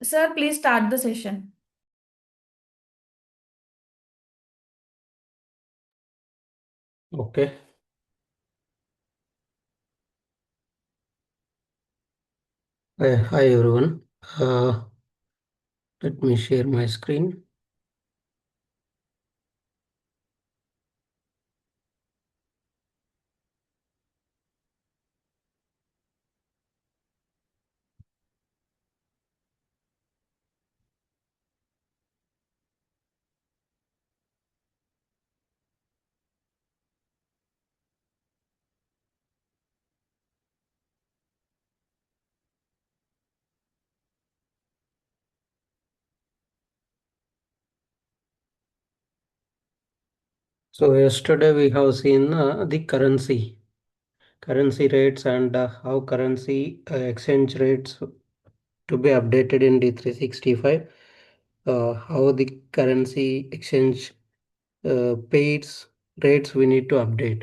Sir, please start the session. Okay. Hi everyone. Let me share my screen. So yesterday we have seen the currency rates and how currency exchange rates to be updated in D365. How the currency exchange pairs rates we need to update.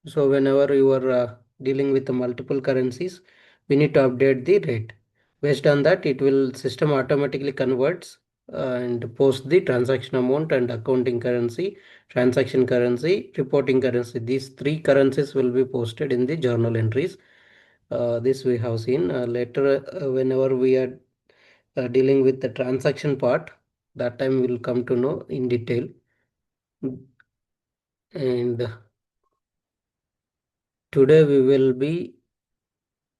So whenever you are dealing with the multiple currencies, we need to update the rate. Based on that, it will system automatically converts and post the transaction amount and accounting currency, transaction currency, reporting currency. These three currencies will be posted in the journal entries. This we have seen. Later, whenever we are dealing with the transaction part, that time we will come to know in detail. And today we will be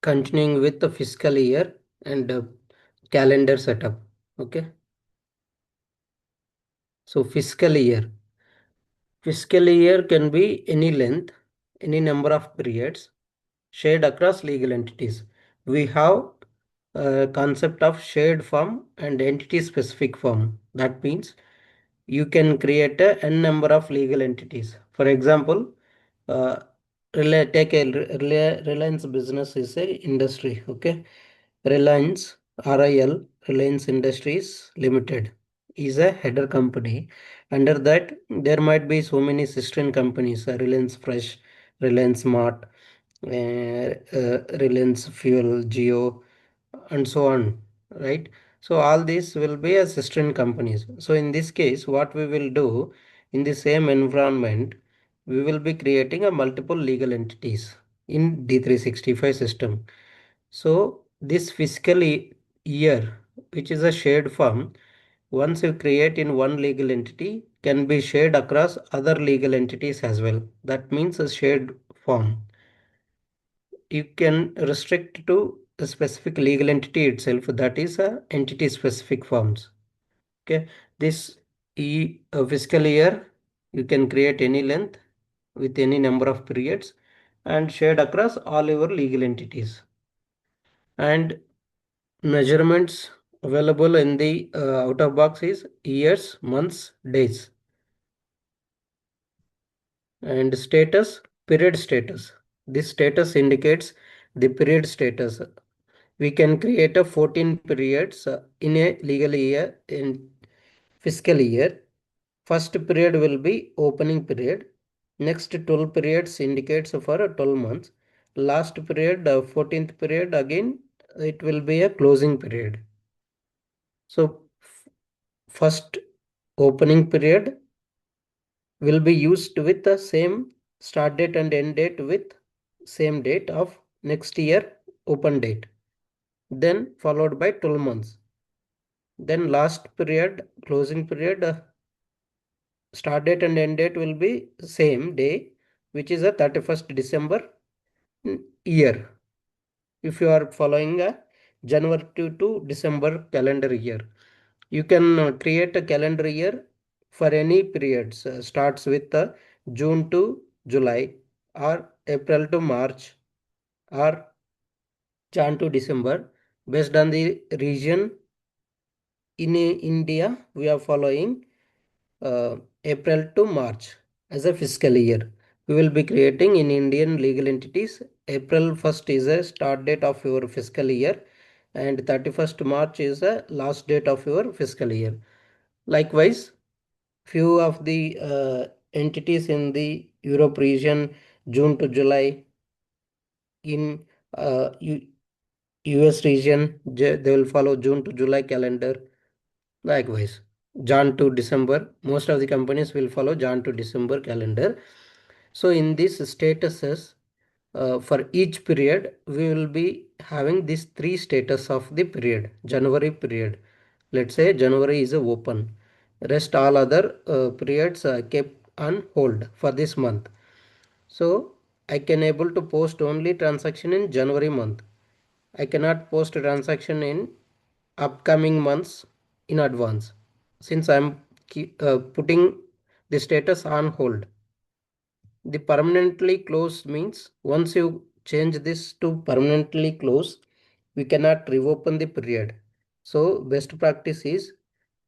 continuing with the fiscal year and calendar setup. Okay. So fiscal year can be any length, any number of periods shared across legal entities. We have a concept of shared form and entity specific form. That means you can create a n number of legal entities. For example, uh, take a Reliance business is a industry. Okay. Reliance RIL, Reliance Industries Limited, is a header company. Under that, there might be so many sister companies: Reliance Fresh, Reliance Mart, Reliance Fuel, Geo, and so on. Right? So all these will be a sister companies. So in this case, what we will do in the same environment, we will be creating a multiple legal entities in D365 system. So this year, which is a shared form, once you create in one legal entity, can be shared across other legal entities as well. That means a shared form. You can restrict to a specific legal entity itself. That is a entity specific forms. Okay. This fiscal year, you can create any length with any number of periods and shared across all your legal entities. And measurements available in the out of box is years, months, days. And status, period status. This status indicates the period status. We can create a 14 periods in a legal year in fiscal year. First period will be opening period. Next 12 periods indicates for 12 months. Last period, 14th period, again it will be a closing period. So first opening period will be used with the same start date and end date with same date of next year open date, then followed by 12 months. Then last period, closing period, start date and end date will be same day, which is a 31st December year. If you are following a January to December calendar year, you can create a calendar year for any periods. Starts with June to July, or April to March, or Jan to December. Based on the region in India, we are following April to March as a fiscal year. We will be creating in Indian legal entities. April 1st is a start date of your fiscal year, and 31st March is a last date of your fiscal year. Likewise, few of the entities in the Europe region, June to July, in US region, they will follow June to July calendar. Likewise, Jan to December, most of the companies will follow Jan to December calendar. So in these statuses, for each period, we will be having these three status of the period. January period. Let's say January is open. Rest all other periods kept on hold for this month. So I can able to post only transaction in January month. I cannot post a transaction in upcoming months in advance since I'm putting the status on hold. The permanently closed means once you change this to permanently close, we cannot reopen the period. So best practice is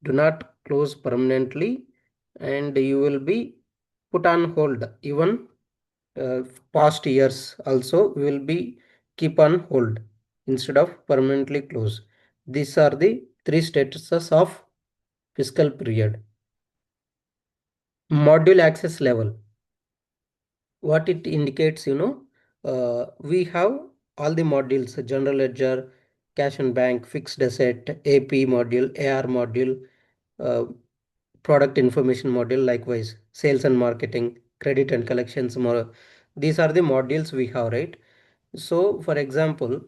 do not close permanently and you will be put on hold. Even uh, past years also will be keep on hold instead of permanently close. These are the three statuses of fiscal period. Module access level. What it indicates, we have all the modules: general ledger, cash and bank, fixed asset, AP module, AR module, uh, product information module, likewise sales and marketing, credit and collections. More, these are the modules we have, right? So for example,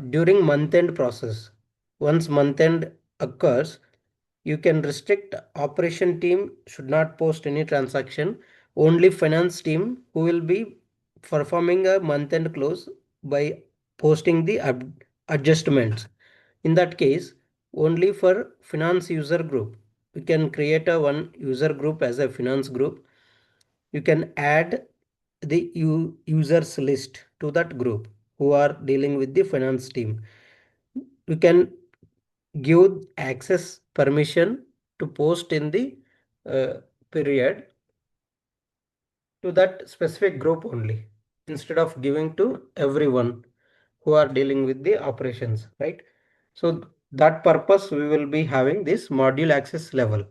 during month end process, once month end occurs, you can restrict operation team should not post any transaction. Only finance team who will be performing a month end close by posting the adjustments. In that case, only for finance user group, we can create a one user group as a finance group. You can add the users list to that group who are dealing with the finance team. You can give access permission to post in the uh, period to that specific group only instead of giving to everyone who are dealing with the operations, right? So that purpose we will be having this module access level.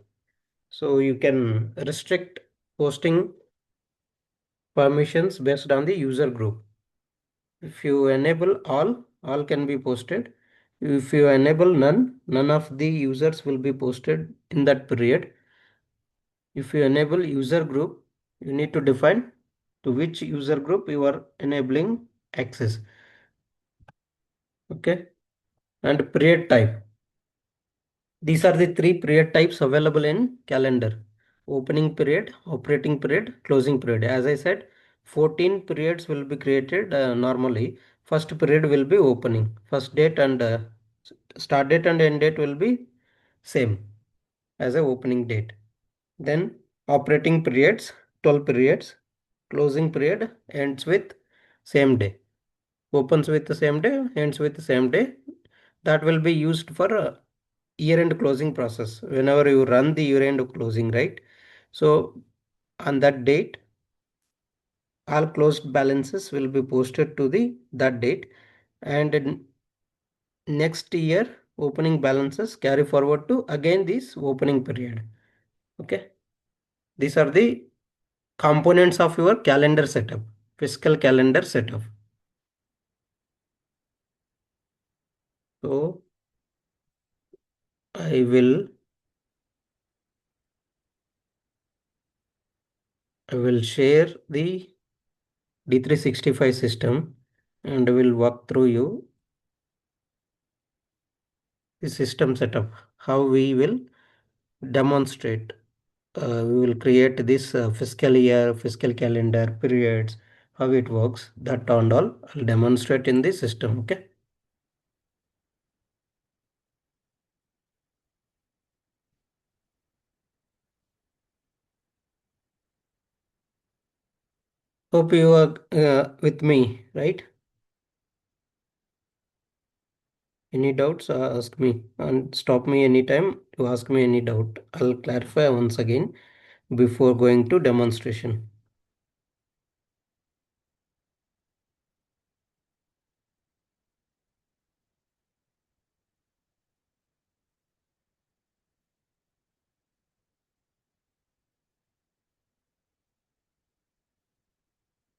So you can restrict posting permissions based on the user group. If you enable all can be posted. If you enable none, none of the users will be posted in that period. If you enable user group, you need to define to which user group you are enabling access. Okay. And period type. These are the three period types available in calendar: opening period, operating period, closing period. As I said, 14 periods will be created normally. First period will be opening. First date and start date and end date will be same as a opening date. Then operating periods, 12 periods. Closing period ends with same day. Opens with the same day, ends with the same day. That will be used for year-end closing process. Whenever you run the year-end closing, right? So on that date, all closed balances will be posted to the that date, and next year opening balances carry forward to again this opening period. Okay, these are the components of your calendar setup, fiscal calendar setup. So I will share the D365 system and will walk through you the system setup, how we will demonstrate. We will create this fiscal year, fiscal calendar, periods, how it works, that and all I'll demonstrate in the system. Okay. Hope you are with me, right? Any doubts, ask me and stop me anytime to ask me any doubt. I'll clarify once again before going to demonstration.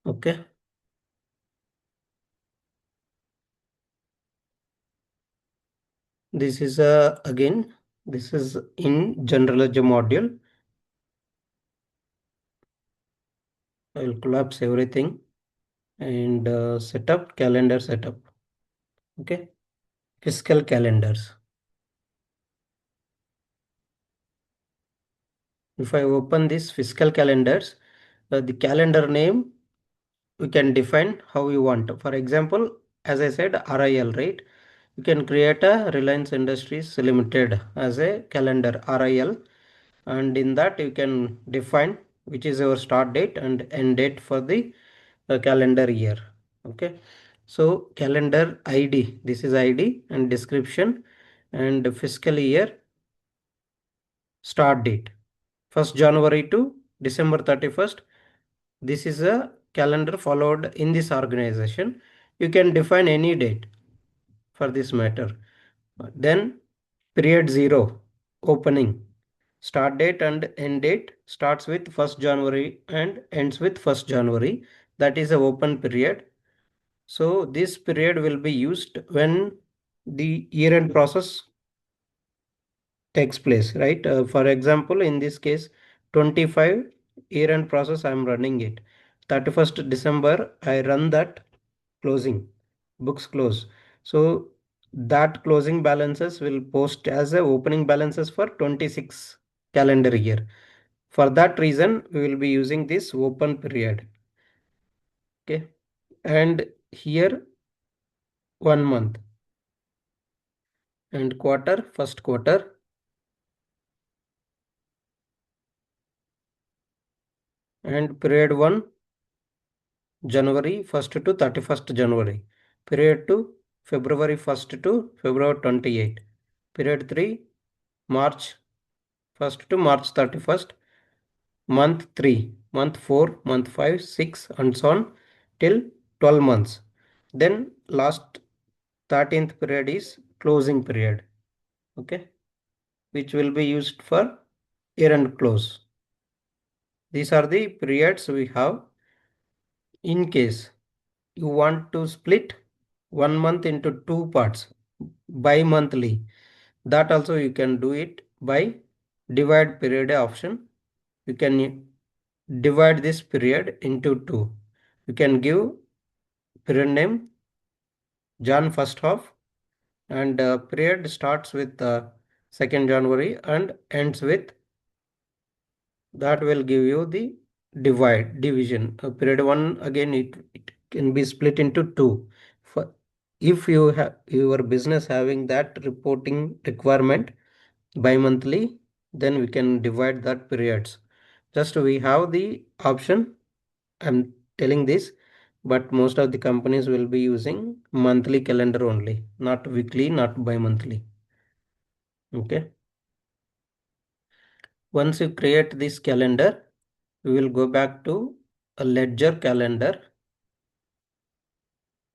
Okay. This is again, this is in general ledger module. I will collapse everything and setup, calendar setup. Okay, fiscal calendars. If I open this fiscal calendars, the calendar name we can define how you want. For example, as I said, RIL, right? You can create a Reliance Industries Limited as a calendar RIL, and in that you can define which is your start date and end date for the calendar year. Okay, so calendar ID, this is ID and description, and fiscal year start date 1st January to December 31st. This is a calendar followed in this organization. You can define any date for this matter. Then period 0 opening. Start date and end date starts with 1st January and ends with 1st January. That is a open period. So this period will be used when the year-end process takes place, right? For example, in this case, 25 year-end process, I'm running it. 31st December, I run that closing, books close. So that closing balances will post as a opening balances for 26 calendar year. For that reason, we will be using this open period. Okay. And here 1 month and quarter, first quarter, and period 1 January 1st to 31st January. Period 2 February 1st to February 28. Period 3 March 1st to March 31st. Month 3, month 4, month 5, 6 and so on till 12 months. Then last 13th period is closing period. Okay, which will be used for year-end close. These are the periods we have. In case you want to split 1 month into two parts bi-monthly, that also you can do it by divide period option. You can divide this period into two. You can give period name Jan first half, and period starts with 2nd January and ends with, that will give you the division. Period 1 again it can be split into two. For if you have your business having that reporting requirement bi-monthly, then we can divide that periods. Just we have the option, I'm telling this, but most of the companies will be using monthly calendar only, not weekly, not bi-monthly. Okay. Once you create this calendar, we will go back to a ledger calendar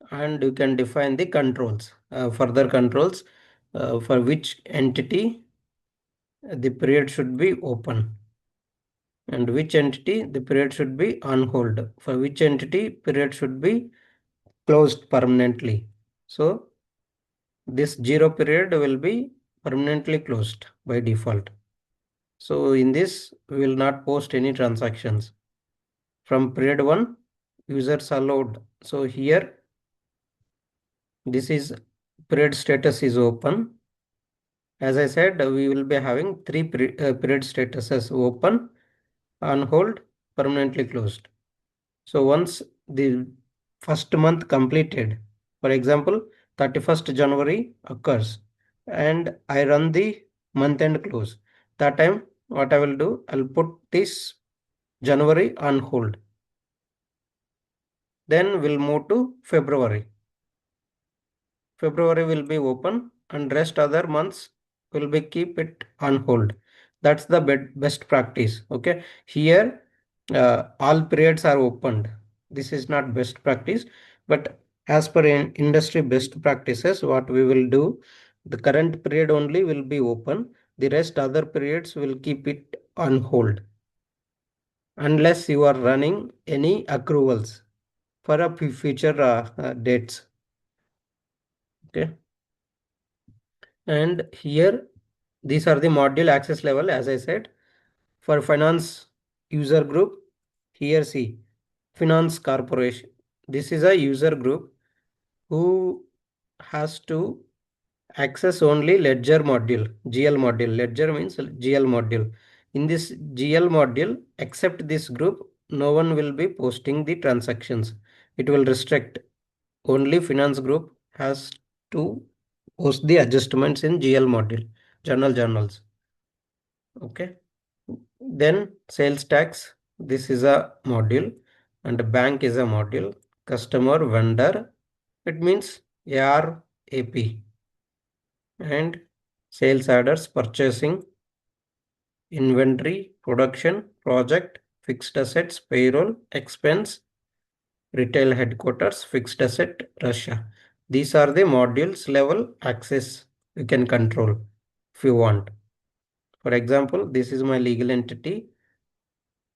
and you can define the controls, further controls, for which entity the period should be open and which entity the period should be on hold, for which entity period should be closed permanently. So this 0 period will be permanently closed by default. So in this, we will not post any transactions. From period 1, users allowed. So here, this is period status is open. As I said, we will be having three period statuses: open, on hold, permanently closed. So once the first month completed, for example, 31st January occurs and I run the month end close. That time, what I will do, I'll put this January on hold. Then we'll move to February. February will be open and rest other months will be keep it on hold. That's the best practice. Okay. Here, all periods are opened. This is not best practice, but as per industry best practices, what we will do, the current period only will be open. The rest other periods will keep it on hold unless you are running any accruals for a future dates. Okay. And here, these are the module access level, as I said. For finance user group, here see, finance corporation. This is a user group who has to access only ledger module, GL module. Ledger means GL module. In this GL module, except this group, no one will be posting the transactions. It will restrict. Only finance group has to post the adjustments in GL module, journals. Okay. Then sales tax, this is a module, and bank is a module. Customer, vendor, it means AR, AP. And sales orders, purchasing, inventory, production, project, fixed assets, payroll, expense, retail headquarters, fixed asset, Russia. These are the modules level access you can control if you want. For example, this is my legal entity.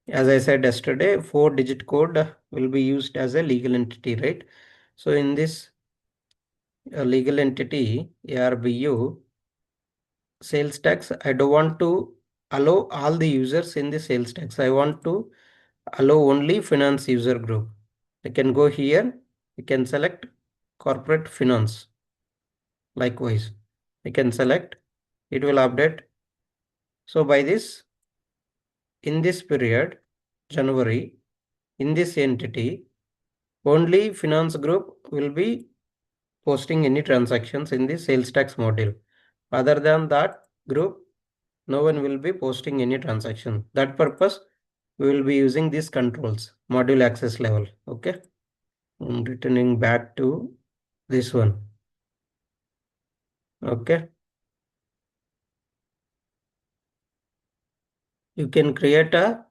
As I said yesterday, 4-digit code will be used as a legal entity, right? So in this legal entity, ARBU, sales tax, I don't want to allow all the users in the sales tax. I want to allow only finance user group. I can go here, you can select corporate finance. Likewise, I can select, it will update. So by this, in this period, January, in this entity, only finance group will be posting any transactions in the sales tax module. Other than that group, no one will be posting any transaction. That purpose, we will be using these controls, module access level. Okay. I'm returning back to this one. Okay. You can create a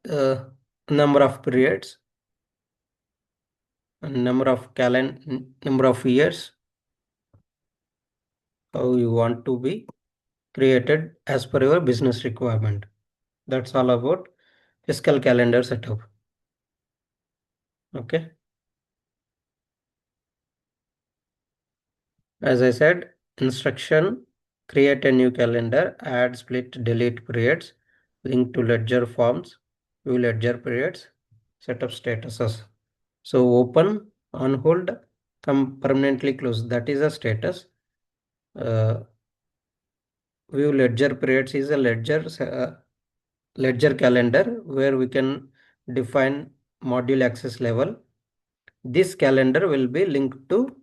number of periods and number of years how you want to be created as per your business requirement. That's all about fiscal calendar setup. Okay. As I said, instruction, create a new calendar, add, split, delete periods, link to ledger forms, view ledger periods, set up statuses. So open, on hold, come permanently close. That is a status. Uh, view ledger periods is a ledger calendar where we can define module access level. This calendar will be linked to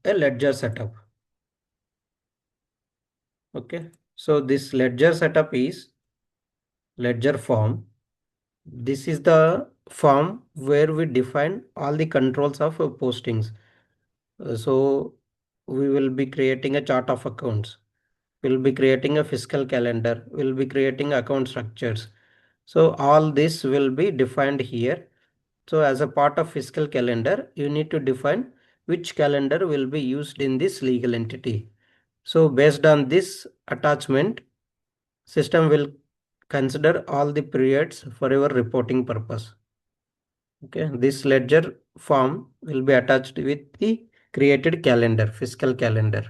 a ledger setup. Okay. So this ledger setup is ledger form. This is the form where we define all the controls of postings. So we will be creating a chart of accounts. We'll be creating a fiscal calendar. We'll be creating account structures. So all this will be defined here. So as a part of fiscal calendar, you need to define which calendar will be used in this legal entity. So based on this attachment, system will consider all the periods for your reporting purpose. Okay, this ledger form will be attached with the created calendar, fiscal calendar.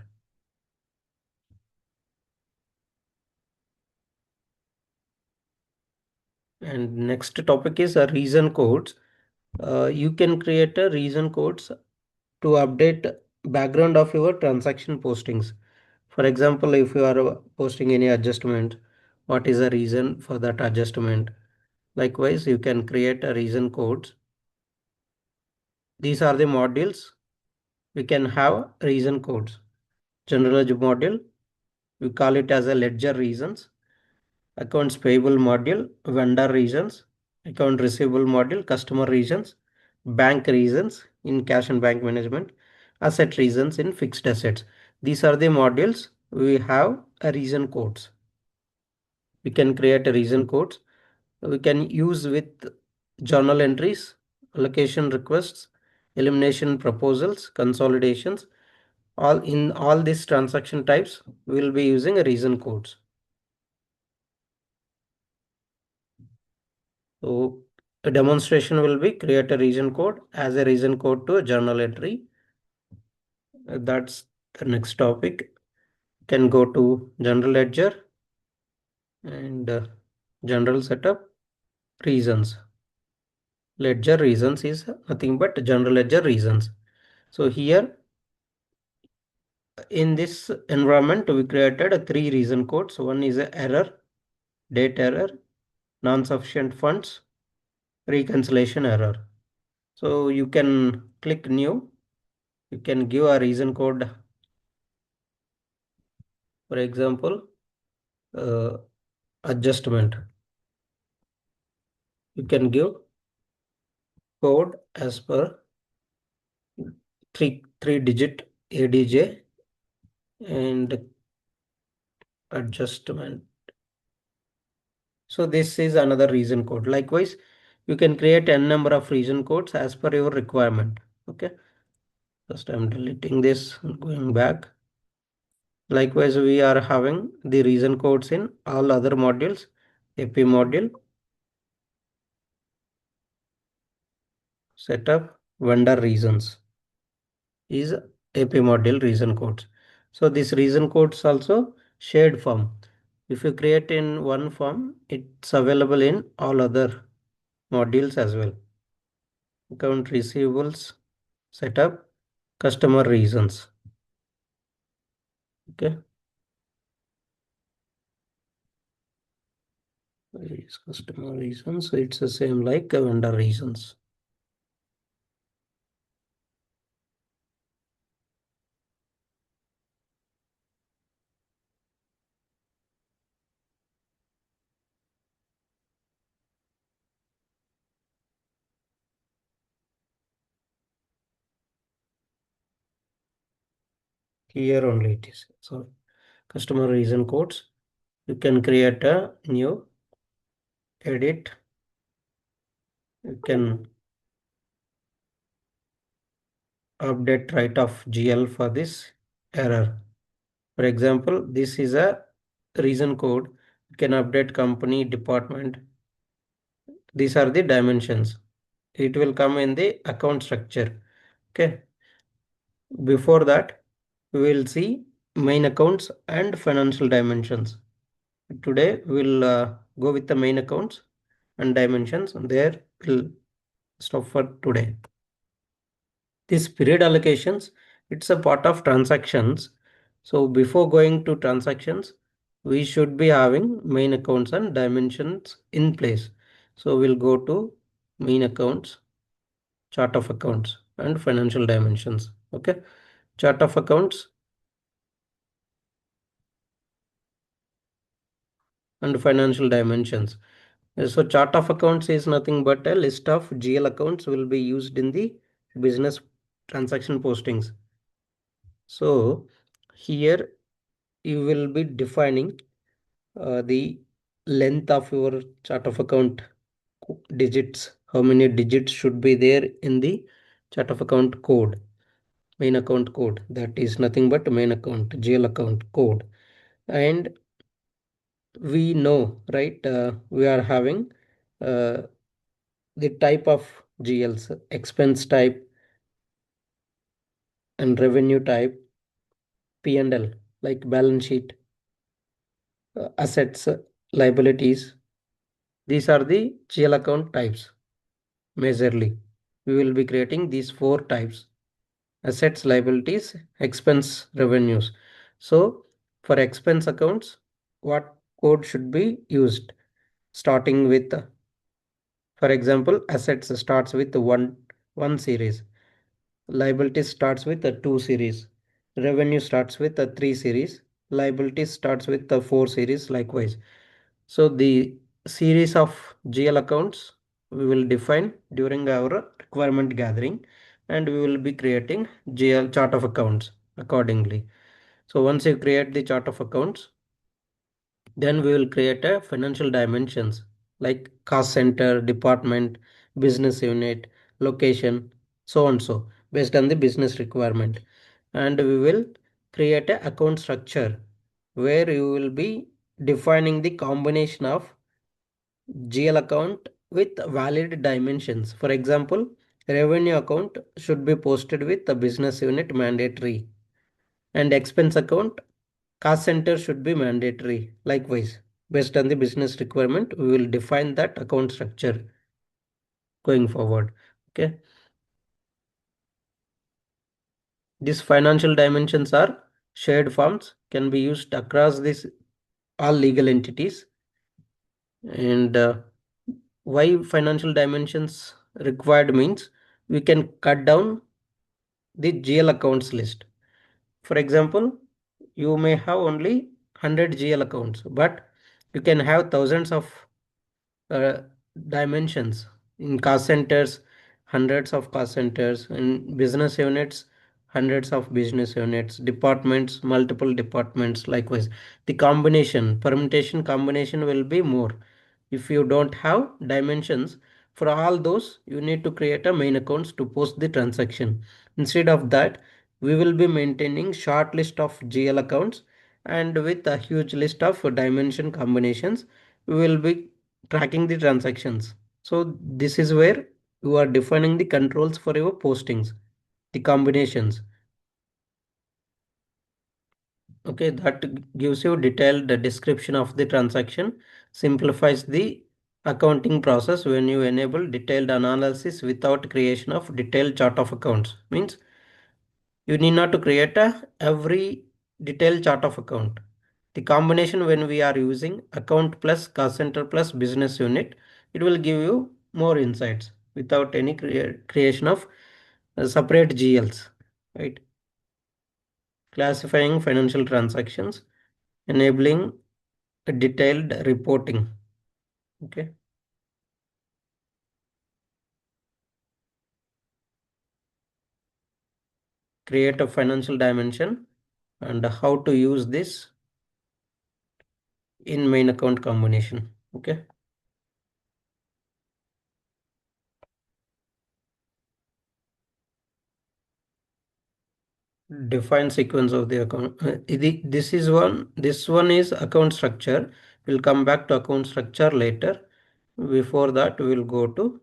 And next topic is a reason codes. You can create a reason codes to update background of your transaction postings. For example, if you are posting any adjustment, what is the reason for that adjustment? Likewise, you can create a reason codes. These are the modules. We can have reason codes. General ledger module, we call it as a ledger reasons. Accounts payable module, vendor reasons. Account receivable module, customer reasons. Bank reasons in cash and bank management. Asset reasons in fixed assets. These are the modules we have a reason codes. We can create a reason codes. We can use with journal entries, allocation requests, elimination proposals, consolidations. All these transaction types, we will be using a reason codes. So a demonstration will be create a reason code as a reason code to a journal entry. That's the next topic. Can go to general ledger and general setup reasons. Ledger reasons is nothing but general ledger reasons. So here in this environment, we created three reason codes. One is a error, date error, non-sufficient funds, reconciliation error. So you can click new. You can give a reason code. For example, uh, adjustment. You can give code as per three digit ADJ and adjustment. So this is another reason code. Likewise, you can create n number of reason codes as per your requirement. Okay. First I'm deleting this and going back. Likewise, we are having the reason codes in all other modules. AP module, setup, vendor reasons is AP module reason codes. So this reason codes also shared form. If you create in one form, it's available in all other modules as well. Account receivables, setup, customer reasons. Okay. Where is customer reasons? So it's the same like vendor reasons. Here only it is. So customer reason codes. You can create a new edit. You can update write of GL for this error. For example, this is a reason code. You can update company department. These are the dimensions. It will come in the account structure. Okay. Before that, we will see main accounts and financial dimensions. Today, we'll go with the main accounts and dimensions. There we'll stop for today. This period allocations, it's a part of transactions. So before going to transactions, we should be having main accounts and dimensions in place. So we'll go to main accounts, chart of accounts and financial dimensions. Okay. Chart of accounts and financial dimensions. So chart of accounts is nothing but a list of GL accounts will be used in the business transaction postings. So here you will be defining the length of your chart of account digits, how many digits should be there in the chart of account code, main account code, that is nothing but main account GL account code. And we know, right, we are having the type of GLs, expense type and revenue type, P&L, like balance sheet, assets, liabilities. These are the GL account types. Majorly, we will be creating these four types: assets, liabilities, expense, revenues. So for expense accounts, what code should be used? Starting with, for example, assets starts with one series, liabilities starts with a 2 series, revenue starts with a 3 series, liabilities starts with a 4 series, likewise. So the series of GL accounts we will define during our requirement gathering, and we will be creating GL chart of accounts accordingly. So once you create the chart of accounts, then we will create a financial dimensions like cost center, department, business unit, location, so on so based on the business requirement. And we will create a account structure where you will be defining the combination of GL account with valid dimensions. For example, revenue account should be posted with the business unit mandatory, and expense account Cost center should be mandatory. Likewise, based on the business requirement, we will define that account structure going forward. Okay. These financial dimensions are shared forms, can be used across this all legal entities. And why financial dimensions required means we can cut down the GL accounts list. For example, you may have only 100 GL accounts, but you can have thousands of uh, dimensions in cost centers, hundreds of cost centers, in business units, hundreds of business units, departments, multiple departments. Likewise, the combination, permutation combination will be more. If you don't have dimensions for all those, you need to create a main accounts to post the transaction. Instead of that, we will be maintaining short list of GL accounts, and with a huge list of dimension combinations, we will be tracking the transactions. So this is where you are defining the controls for your postings, the combinations. Okay, that gives you detailed description of the transaction, simplifies the accounting process when you enable detailed analysis without creation of detailed chart of accounts. Means you need not to create every detailed chart of account. The combination when we are using account plus cost center plus business unit, it will give you more insights without any creation of separate GLs, right? Classifying financial transactions, enabling detailed reporting. Okay. Create a financial dimension and how to use this in main account combination. Okay. Define sequence of the account. This one is account structure. We'll come back to account structure later. Before that, we will go to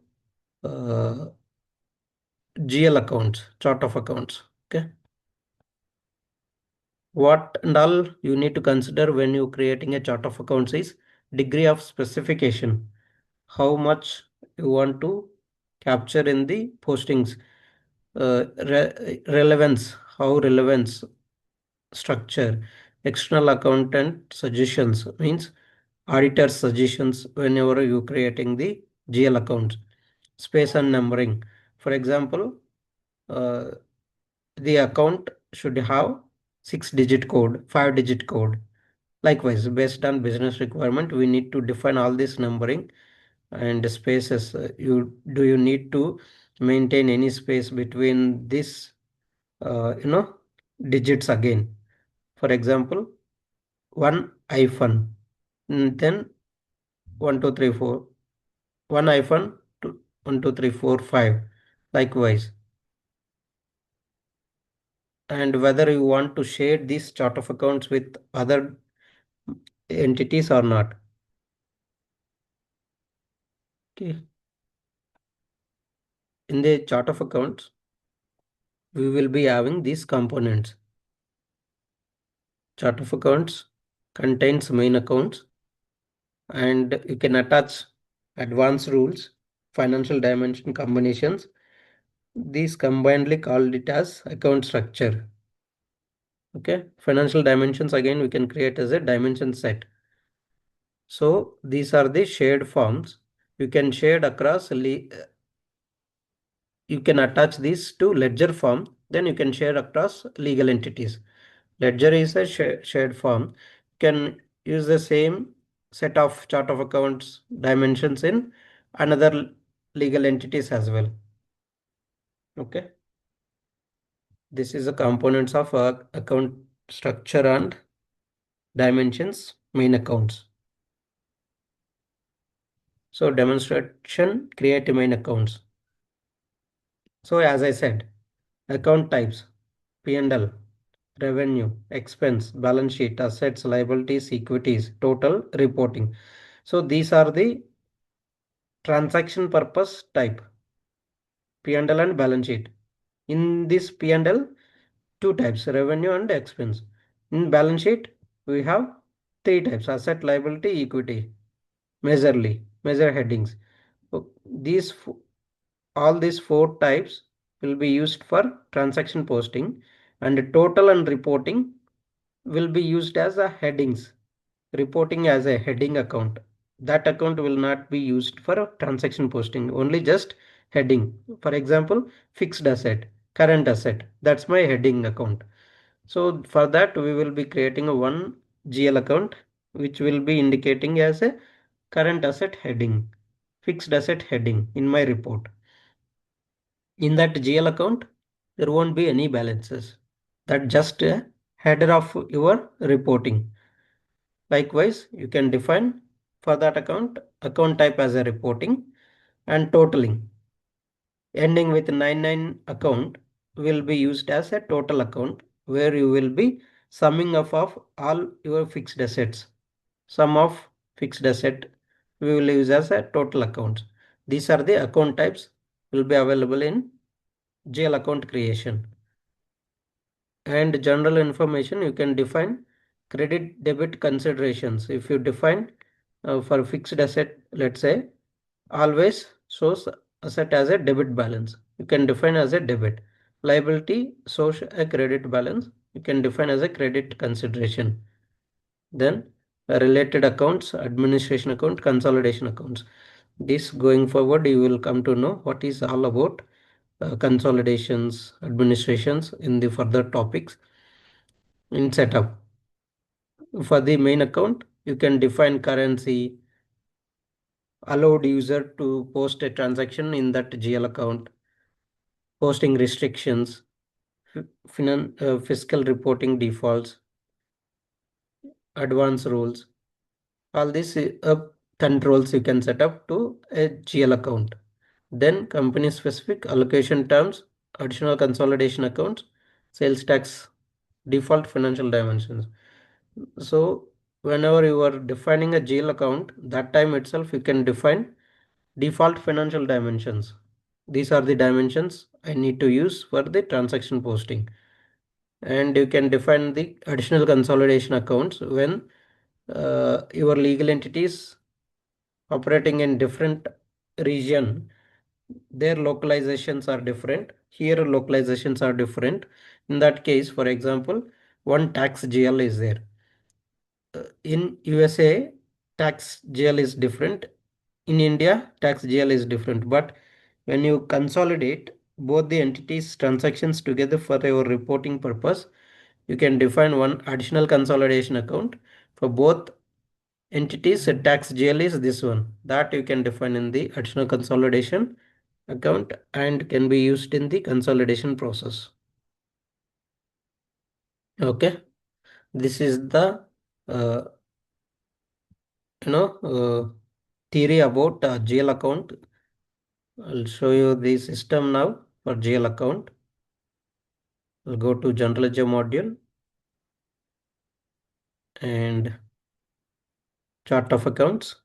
GL accounts, chart of accounts. Okay. What and all you need to consider when you creating a chart of accounts is degree of specification. How much you want to capture in the postings, relevance, how relevance structure, external accountant suggestions means auditor suggestions whenever you creating the GL accounts, space and numbering. For example, uh, the account should have 6-digit code, 5-digit code. Likewise, based on business requirement, we need to define all this numbering and spaces. You need to maintain any space between this digits again. For example, one hyphen, then 1 2 3 4, one hyphen two, 1 2 3 4 5. Likewise, and whether you want to share this chart of accounts with other entities or not. Okay. In the chart of accounts, we will be having these components. Chart of accounts contains main accounts, and you can attach advanced rules, financial dimension combinations. These combinedly called it as account structure. Okay, financial dimensions again we can create as a dimension set. So these are the shared forms. You can shade across you can attach this to ledger form, then you can share across legal entities. Ledger is a shared form. You can use the same set of chart of accounts dimensions in another legal entities as well. Okay. This is the components of account structure and dimensions main accounts. So demonstration, create main accounts. So as I said, account types, P&L, revenue, expense, balance sheet, assets, liabilities, equities, total, reporting. So these are the transaction purpose type, P&L and balance sheet. In this P&L, two types, revenue and expense. In balance sheet, we have three types: asset, liability, equity, measure headings. So all these four types will be used for transaction posting, and total and reporting will be used as a headings. Reporting as a heading account. That account will not be used for a transaction posting, only just heading. For example, fixed asset, current asset. That's my heading account. So for that, we will be creating a one GL account, which will be indicating as a current asset heading, fixed asset heading in my report. In that GL account, there won't be any balances. That just a header of your reporting. Likewise, you can define for that account type as a reporting, and totaling. Ending with 99 account will be used as a total account, where you will be summing up of all your fixed assets. Sum of fixed asset we will use as a total account. These are the account types will be available in GL account creation. And general information, you can define credit debit considerations. If you define for fixed asset, let's say, always shows asset as a debit balance, you can define as a debit. Liability shows a credit balance, you can define as a credit consideration. Then related accounts, administration account, consolidation accounts. This going forward, you will come to know what is all about consolidations, administrations in the further topics in setup. For the main account, you can define currency, allowed user to post a transaction in that GL account, posting restrictions, fiscal reporting defaults, advance rules. All these controls you can set up to a GL account. Then company specific allocation terms, additional consolidation accounts, sales tax, default financial dimensions. So whenever you are defining a GL account, that time itself you can define default financial dimensions. These are the dimensions I need to use for the transaction posting. And you can define the additional consolidation accounts when your legal entities operating in different region, their localizations are different. Here localizations are different. In that case, for example, one tax GL is there. In USA, tax GL is different. In India, tax GL is different. But when you consolidate both the entities transactions together for your reporting purpose, you can define one additional consolidation account for both entities. Tax GL is this one, that you can define in the additional consolidation account and can be used in the consolidation process. Okay, this is the uh, theory about GL account. I'll show you the system now for GL account. I'll go to general ledger module and chart of accounts.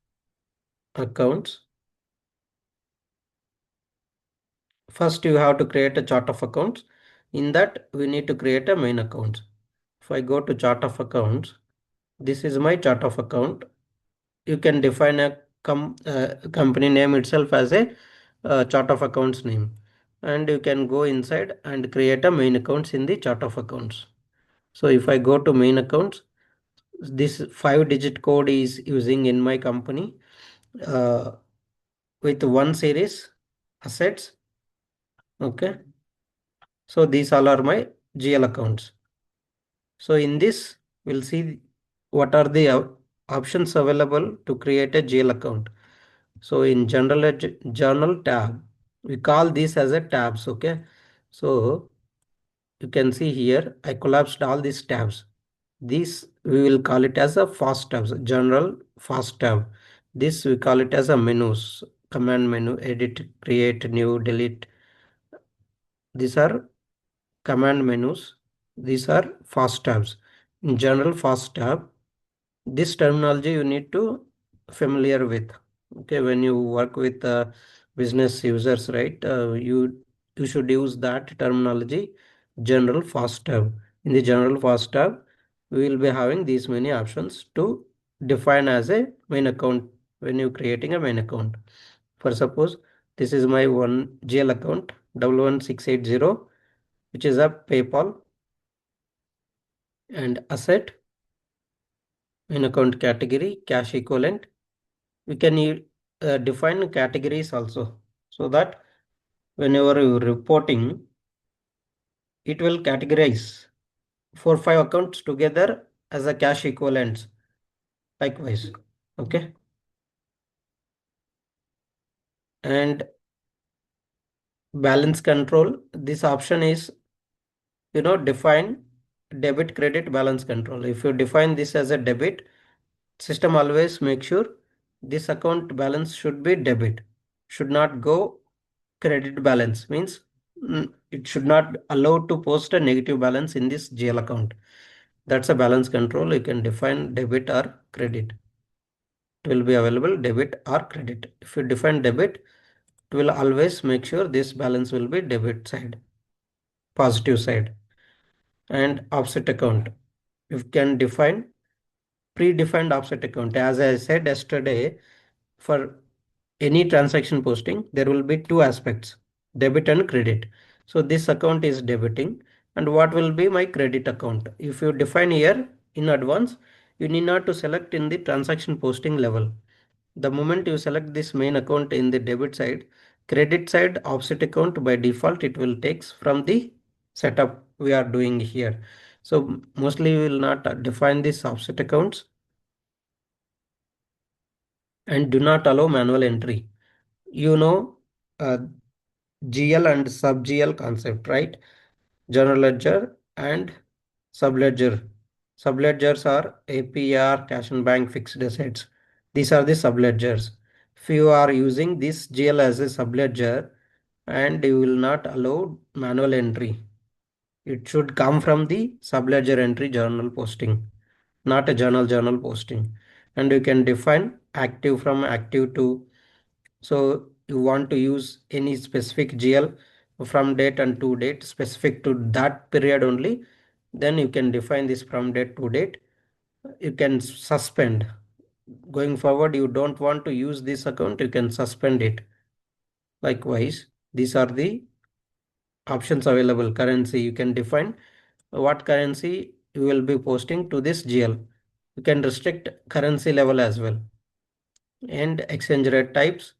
First, you have to create a chart of accounts. In that, we need to create a main account. If I go to chart of accounts, this is my chart of account. You can define a company name itself as a chart of accounts name, and you can go inside and create a main accounts in the chart of accounts. So if I go to main accounts, this 5-digit code is using in my company uh, with one series assets. Okay, so these all are my GL accounts. So in this, we'll see what are the options available to create a GL account. So in journal tab, we call this as a tabs. Okay, so you can see here I collapsed all these tabs. This we will call it as a fast tabs, general fast tab. This we call it as a menus, command menu, edit, create, new, delete. These are command menus. These are fast tabs. In general fast tab, this terminology you need to familiar with. Okay, when you work with business users, right, you should use that terminology, general fast tab. In the general fast tab, we will be having these many options to define as a main account when you creating a main account. For suppose this is my one GL account 11680, which is a PayPal, and asset main account category cash equivalent. We can define categories also, so that whenever you reporting, it will categorize 4 5 accounts together as a cash equivalents likewise. Okay. And balance control, this option is, define debit credit balance control. If you define this as a debit, system always make sure this account balance should be debit, should not go credit balance, means it should not allow to post a negative balance in this GL account. That's a balance control. You can define debit or credit. It will be available debit or credit. If you define debit, it will always make sure this balance will be debit side, positive side. And offset account, you can define predefined offset account. As I said yesterday, for any transaction posting, there will be two aspects, debit and credit. So this account is debiting, and what will be my credit account? If you define here in advance, you need not to select in the transaction posting level. The moment you select this main account in the debit side, credit side offset account by default, it will takes from the setup we are doing here. So mostly we will not define these offset accounts, and do not allow manual entry. You know, uh, GL and sub GL concept, right? General ledger and sub ledger. Sub ledgers are APR, cash and bank, fixed assets. These are the sub ledgers. If you are using this GL as a sub ledger, and you will not allow manual entry, it should come from the sub ledger entry journal posting, not a journal posting. And you can define active from active to. So you want to use any specific GL from date and to date specific to that period only, then you can define this from date to date. You can suspend. Going forward, you don't want to use this account, you can suspend it. Likewise, these are the options available. Currency, you can define what currency you will be posting to this GL. You can restrict currency level as well. And exchange rate types,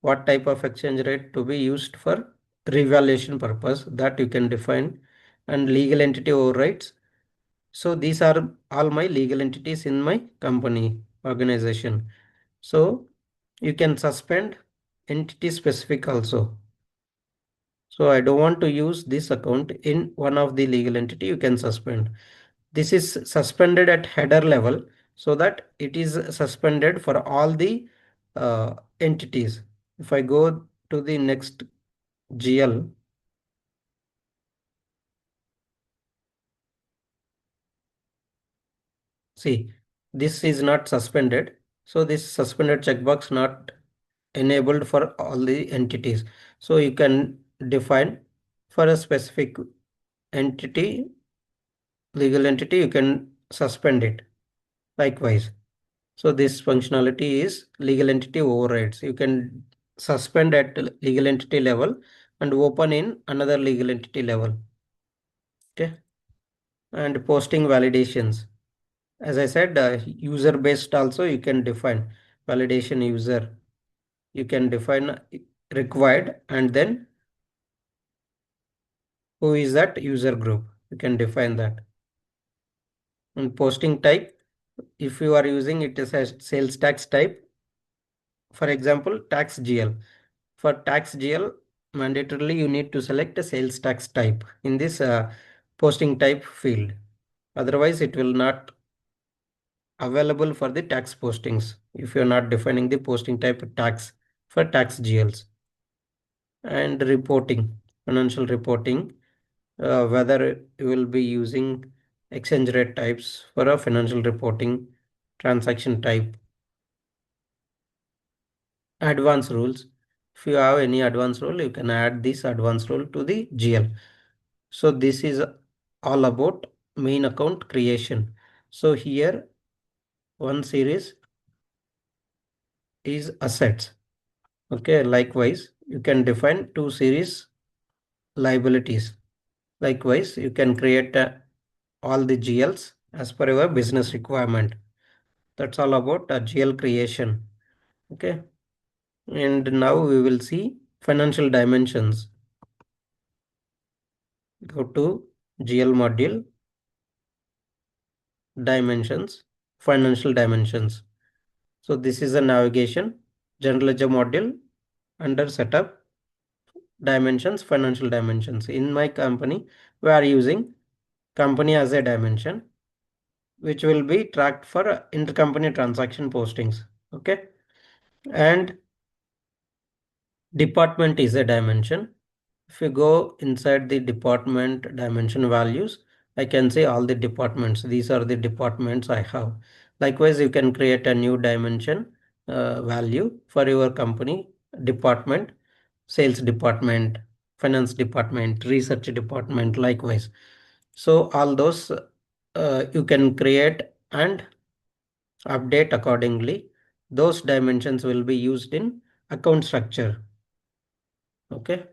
what type of exchange rate to be used for revaluation purpose, that you can define. And legal entity overrides. So these are all my legal entities in my company organization. So you can suspend entity specific also. So I don't want to use this account in one of the legal entity, you can suspend. This is suspended at header level, so that it is suspended for all the entities. If I go to the next GL, see, this is not suspended. So this suspended checkbox not enabled for all the entities. So you can define for a specific entity, legal entity, you can suspend it. Likewise. So this functionality is legal entity overrides. You can suspend at legal entity level and open in another legal entity level. Okay. And posting validations. As I said, user based also you can define validation user. You can define required, and then who is that user group. You can define that. And posting type, if you are using it as a sales tax type, for example, tax GL. For tax GL, mandatorily you need to select a sales tax type in this posting type field. Otherwise, it will not available for the tax postings if you're not defining the posting type tax for tax GLs. And reporting, financial reporting, whether you will be using exchange rate types for a financial reporting, transaction type, advanced rules. If you have any advanced rule, you can add this advanced rule to the GL. So this is all about main account creation. So here one series is assets. Okay, likewise, you can define two series liabilities. Likewise, you can create all the GLs as per your business requirement. That's all about GL creation. Okay, and now we will see financial dimensions. Go to GL module, dimensions, financial dimensions. So this is a navigation, general ledger module under setup, dimensions, financial dimensions. In my company, we are using company as a dimension, which will be tracked for intercompany transaction postings. Okay. And department is a dimension. If you go inside the department dimension values, I can say all the departments. These are the departments I have. Likewise, you can create a new dimension value for your company department, sales department, finance department, research department, likewise. So all those you can create and update accordingly. Those dimensions will be used in account structure. Okay.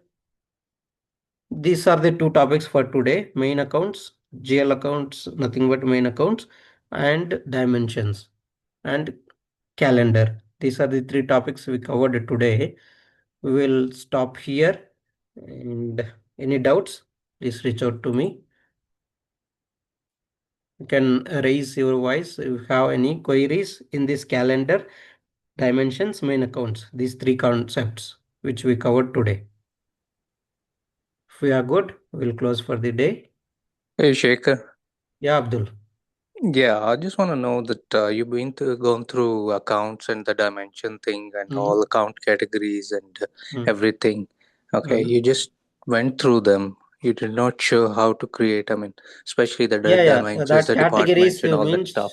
These are the two topics for today: main accounts, GL accounts, nothing but main accounts, and dimensions and calendar. These are the three topics we covered today. We will stop here. And any doubts, please reach out to me. You can raise your voice if you have any queries in this calendar, dimensions, main accounts, these three concepts which we covered today. If we are good, we'll close for the day. Hey, Shekhar. Yeah, Abdul. Yeah, I just want to know that you've been gone through accounts and the dimension thing and Mm, all account categories and mm, everything. Okay, mm. you just went through them. You did not show how to create, I mean, especially the Yeah, dimensions, that the departments, categories and all that stuff.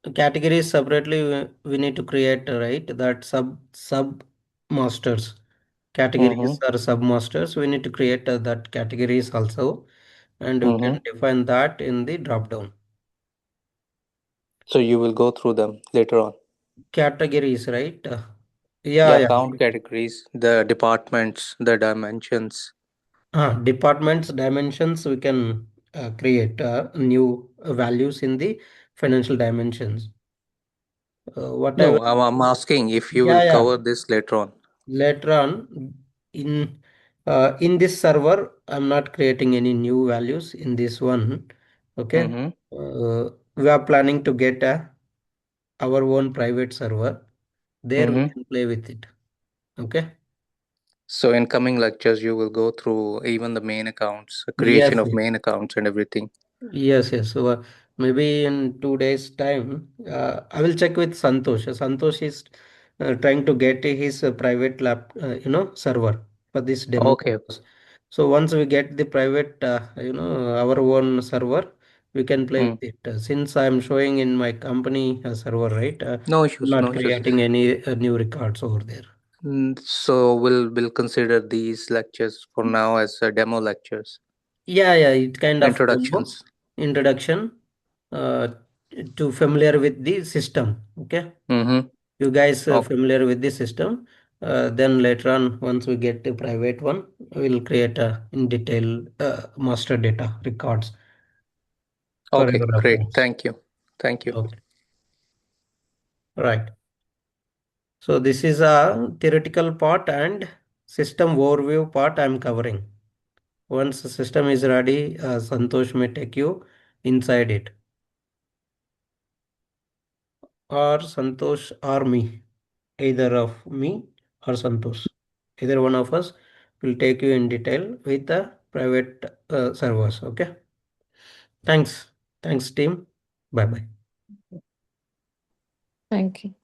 means categories separately we need to create, right? That sub masters. Categories Mm-hmm. are sub masters. We need to create that categories also, and we can Mm-hmm. define that in the drop down. So you will go through them later on. Categories, right? Yeah, Yeah, account yeah. categories, the departments, the dimensions. Departments dimensions we can create new values in the financial dimensions. Whatever. No, I'm asking if you will Yeah, yeah. cover this later on. Later on in this server, I'm not creating any new values in this one. Okay. Mm-hmm. We are planning to get our own private server. There we Mm-hmm. can play with it. Okay. So in coming lectures, you will go through even the main accounts, the creation Yes, of yes. main accounts and everything. Yes, yes. So maybe in 2 days' time, I will check with Santosh. Santosh is trying to get his private server for this demo Okay. purpose. So once we get the private, our own server, we can play Hmm. with it. Since I am showing in my company server, right? No I'm issues, not no issues. creating any new records over there. So we'll consider these lectures for now as demo lectures, Yeah, yeah, it kind of demo introductions. introduction uh, to familiar with the system. Okay, Mm-hmm. you guys Okay. familiar with the system. Then later on, once we get the private one, we'll create a in detail master data records for Okay. your Great. reference. Thank you. Thank you. Okay, right. So this is a theoretical part and system overview part I'm covering. Once the system is ready, Santosh may take you inside it, or Santosh or me, either of me or Santosh. Either one of us will take you in detail with the private servers. Okay. Thanks. Thanks, team. Bye bye. Thank you.